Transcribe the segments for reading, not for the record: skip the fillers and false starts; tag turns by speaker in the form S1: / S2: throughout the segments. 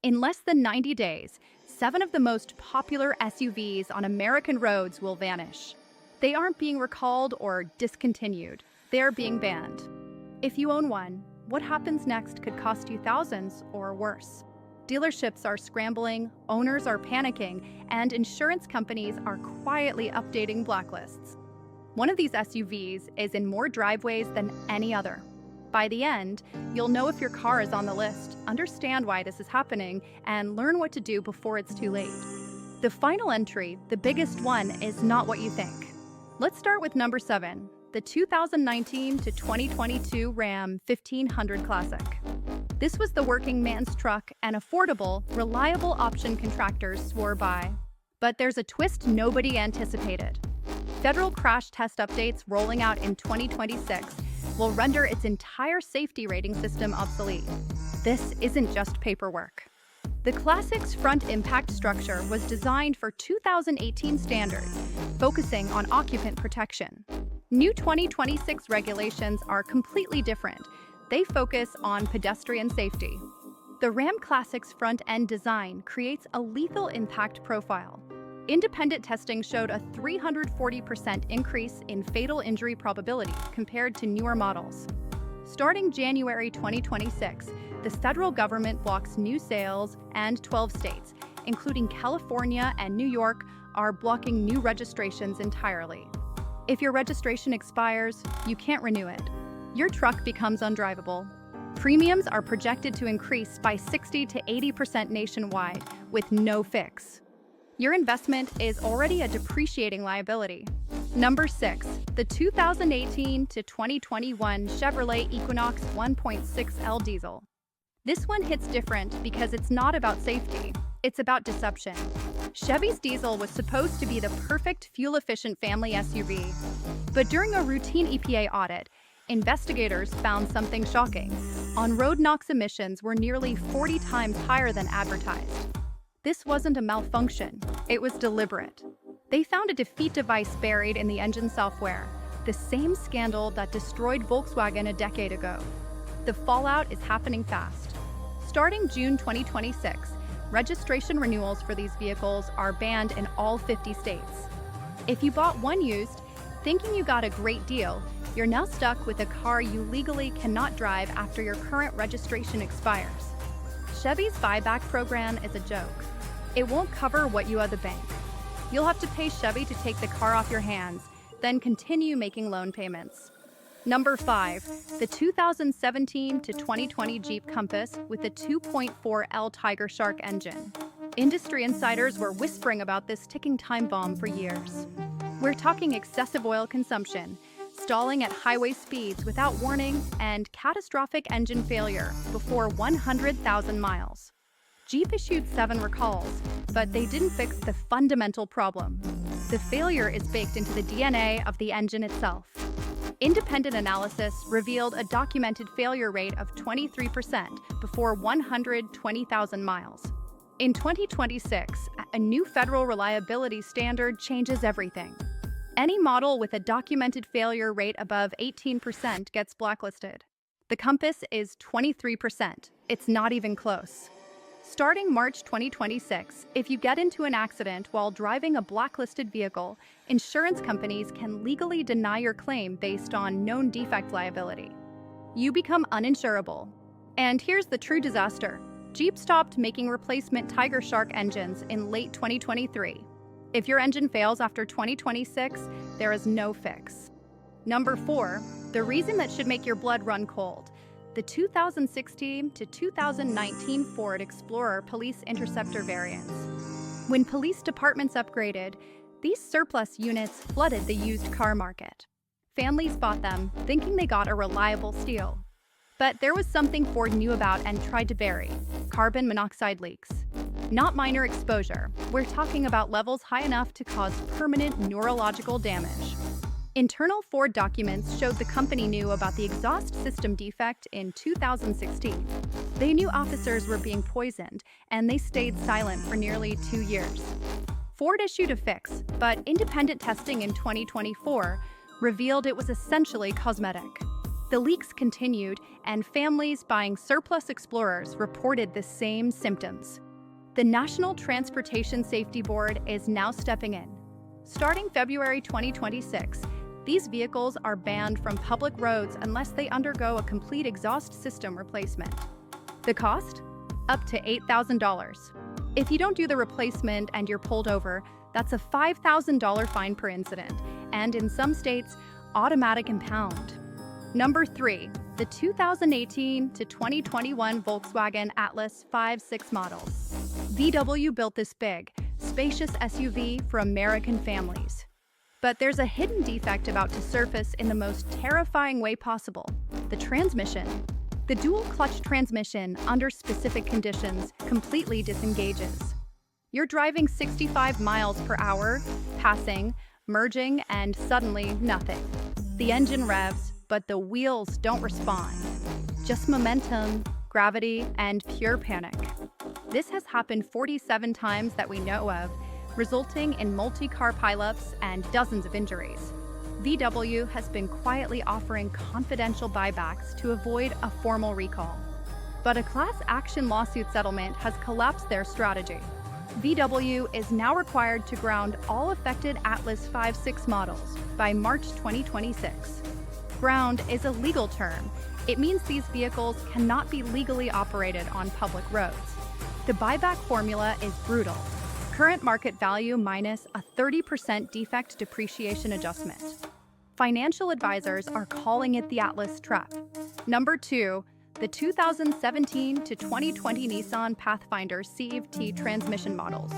S1: In less than 90 days, 7 of the most popular SUVs on American roads will vanish. They aren't being recalled or discontinued, they are being banned. If you own one, what happens next could cost you thousands or worse. Dealerships are scrambling, owners are panicking, and insurance companies are quietly updating blacklists. One of these SUVs is in more driveways than any other. By the end, you'll know if your car is on the list, understand why this is happening, and learn what to do before it's too late. The final entry, the biggest one, is not what you think. Let's start with number 7, the 2019 to 2022 Ram 1500 Classic. This was the working man's truck, an affordable, reliable option contractors swore by. But there's a twist nobody anticipated. Federal crash test updates rolling out in 2026 will render its entire safety rating system obsolete. This isn't just paperwork. The Classic's front impact structure was designed for 2018 standards, focusing on occupant protection. New 2026 regulations are completely different. They focus on pedestrian safety. The Ram Classic's front-end design creates a lethal impact profile. Independent testing showed a 340% increase in fatal injury probability compared to newer models. Starting January 2026, the federal government blocks new sales, and 12 states, including California and New York, are blocking new registrations entirely. If your registration expires, you can't renew it. Your truck becomes undrivable. Premiums are projected to increase by 60 to 80% nationwide, with no fix. Your investment is already a depreciating liability. Number 6, the 2018 to 2021 Chevrolet Equinox 1.6L diesel. This one hits different because it's not about safety, it's about deception. Chevy's diesel was supposed to be the perfect fuel-efficient family SUV, but during a routine EPA audit, investigators found something shocking. On-road NOx emissions were nearly 40 times higher than advertised. This wasn't a malfunction, it was deliberate. They found a defeat device buried in the engine software, the same scandal that destroyed Volkswagen a decade ago. The fallout is happening fast. Starting June 2026, registration renewals for these vehicles are banned in all 50 states. If you bought one used, thinking you got a great deal, you're now stuck with a car you legally cannot drive after your current registration expires. Chevy's buyback program is a joke. It won't cover what you owe the bank. You'll have to pay Chevy to take the car off your hands, then continue making loan payments. Number 5, the 2017 to 2020 Jeep Compass with a 2.4L Tiger Shark engine. Industry insiders were whispering about this ticking time bomb for years. We're talking excessive oil consumption, stalling at highway speeds without warning, and catastrophic engine failure before 100,000 miles. Jeep issued 7 recalls, but they didn't fix the fundamental problem. The failure is baked into the DNA of the engine itself. Independent analysis revealed a documented failure rate of 23% before 120,000 miles. In 2026, a new federal reliability standard changes everything. Any model with a documented failure rate above 18% gets blacklisted. The Compass is 23%. It's not even close. Starting March 2026, if you get into an accident while driving a blacklisted vehicle, insurance companies can legally deny your claim based on known defect liability. You become uninsurable. And here's the true disaster. Jeep stopped making replacement Tiger Shark engines in late 2023. If your engine fails after 2026, there is no fix. Number 4, the reason that should make your blood run cold. The 2016 to 2019 Ford Explorer Police Interceptor variants. When police departments upgraded, these surplus units flooded the used car market. Families bought them, thinking they got a reliable steal. But there was something Ford knew about and tried to bury: carbon monoxide leaks. Not minor exposure, we're talking about levels high enough to cause permanent neurological damage. Internal Ford documents showed the company knew about the exhaust system defect in 2016. They knew officers were being poisoned, and they stayed silent for nearly 2 years. Ford issued a fix, but independent testing in 2024 revealed it was essentially cosmetic. The leaks continued, and families buying surplus Explorers reported the same symptoms. The National Transportation Safety Board is now stepping in. Starting February 2026, these vehicles are banned from public roads unless they undergo a complete exhaust system replacement. The cost? Up to $8,000. If you don't do the replacement and you're pulled over, that's a $5,000 fine per incident, and in some states, automatic impound. Number 3, the 2018 to 2021 Volkswagen Atlas 5/6 models. VW built this big, spacious SUV for American families. But there's a hidden defect about to surface in the most terrifying way possible: the transmission. The dual-clutch transmission, under specific conditions, completely disengages. You're driving 65 miles per hour, passing, merging, and suddenly nothing. The engine revs, but the wheels don't respond. Just momentum, gravity, and pure panic. This has happened 47 times that we know of, resulting in multi-car pileups and dozens of injuries. VW has been quietly offering confidential buybacks to avoid a formal recall. But a class action lawsuit settlement has collapsed their strategy. VW is now required to ground all affected Atlas 5/6 models by March 2026. Ground is a legal term. It means these vehicles cannot be legally operated on public roads. The buyback formula is brutal. Current market value minus a 30% defect depreciation adjustment. Financial advisors are calling it the Atlas trap. Number 2, the 2017 to 2020 Nissan Pathfinder CVT transmission models.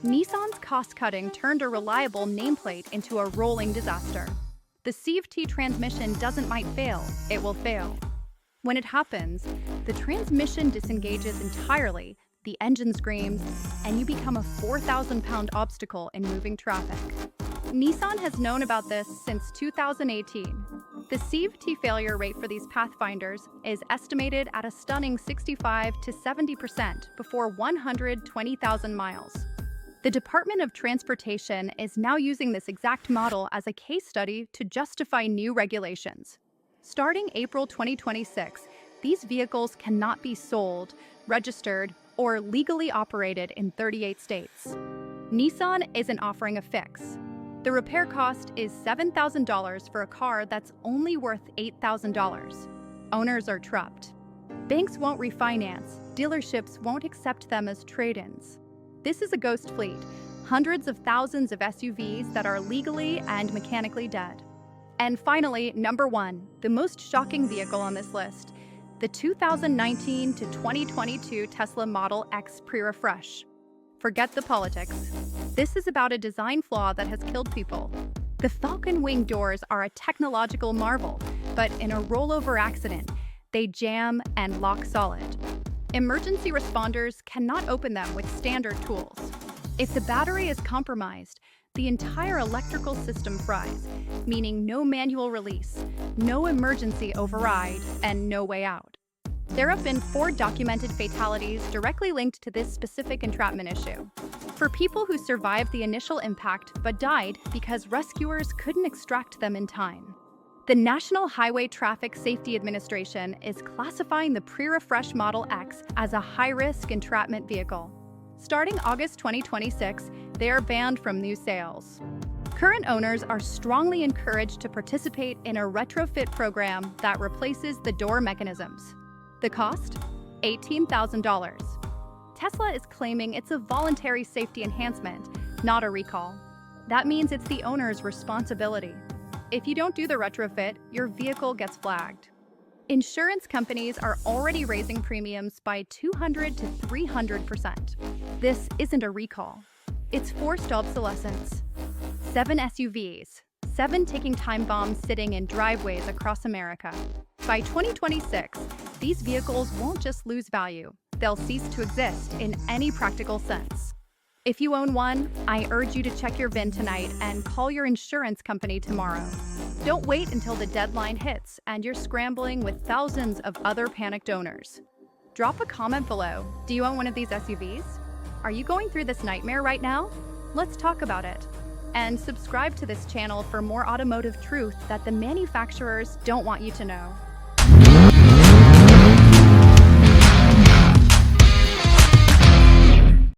S1: Nissan's cost-cutting turned a reliable nameplate into a rolling disaster. The CVT transmission might fail, it will fail. When it happens, the transmission disengages entirely, the engine screams, and you become a 4,000-pound obstacle in moving traffic. Nissan has known about this since 2018. The CVT failure rate for these Pathfinders is estimated at a stunning 65 to 70% before 120,000 miles. The Department of Transportation is now using this exact model as a case study to justify new regulations. Starting April 2026, these vehicles cannot be sold, registered, or legally operated in 38 states. Nissan isn't offering a fix. The repair cost is $7,000 for a car that's only worth $8,000. Owners are trapped. Banks won't refinance, dealerships won't accept them as trade-ins. This is a ghost fleet, hundreds of thousands of SUVs that are legally and mechanically dead. And finally, number 1, the most shocking vehicle on this list, the 2019 to 2022 Tesla Model X pre-refresh. Forget the politics. This is about a design flaw that has killed people. The Falcon wing doors are a technological marvel, but in a rollover accident, they jam and lock solid. Emergency responders cannot open them with standard tools. If the battery is compromised, the entire electrical system fries, meaning no manual release, no emergency override, and no way out. There have been 4 documented fatalities directly linked to this specific entrapment issue. For people who survived the initial impact but died because rescuers couldn't extract them in time. The National Highway Traffic Safety Administration is classifying the pre-refresh Model X as a high-risk entrapment vehicle. Starting August 2026, they are banned from new sales. Current owners are strongly encouraged to participate in a retrofit program that replaces the door mechanisms. The cost? $18,000. Tesla is claiming it's a voluntary safety enhancement, not a recall. That means it's the owner's responsibility. If you don't do the retrofit, your vehicle gets flagged. Insurance companies are already raising premiums by 200 to 300%. This isn't a recall. It's forced obsolescence. 7 SUVs, 7 ticking time bombs sitting in driveways across America. By 2026, these vehicles won't just lose value, they'll cease to exist in any practical sense. If you own one, I urge you to check your VIN tonight and call your insurance company tomorrow. Don't wait until the deadline hits and you're scrambling with thousands of other panicked owners. Drop a comment below. Do you own one of these SUVs? Are you going through this nightmare right now? Let's talk about it. And subscribe to this channel for more automotive truth that the manufacturers don't want you to know.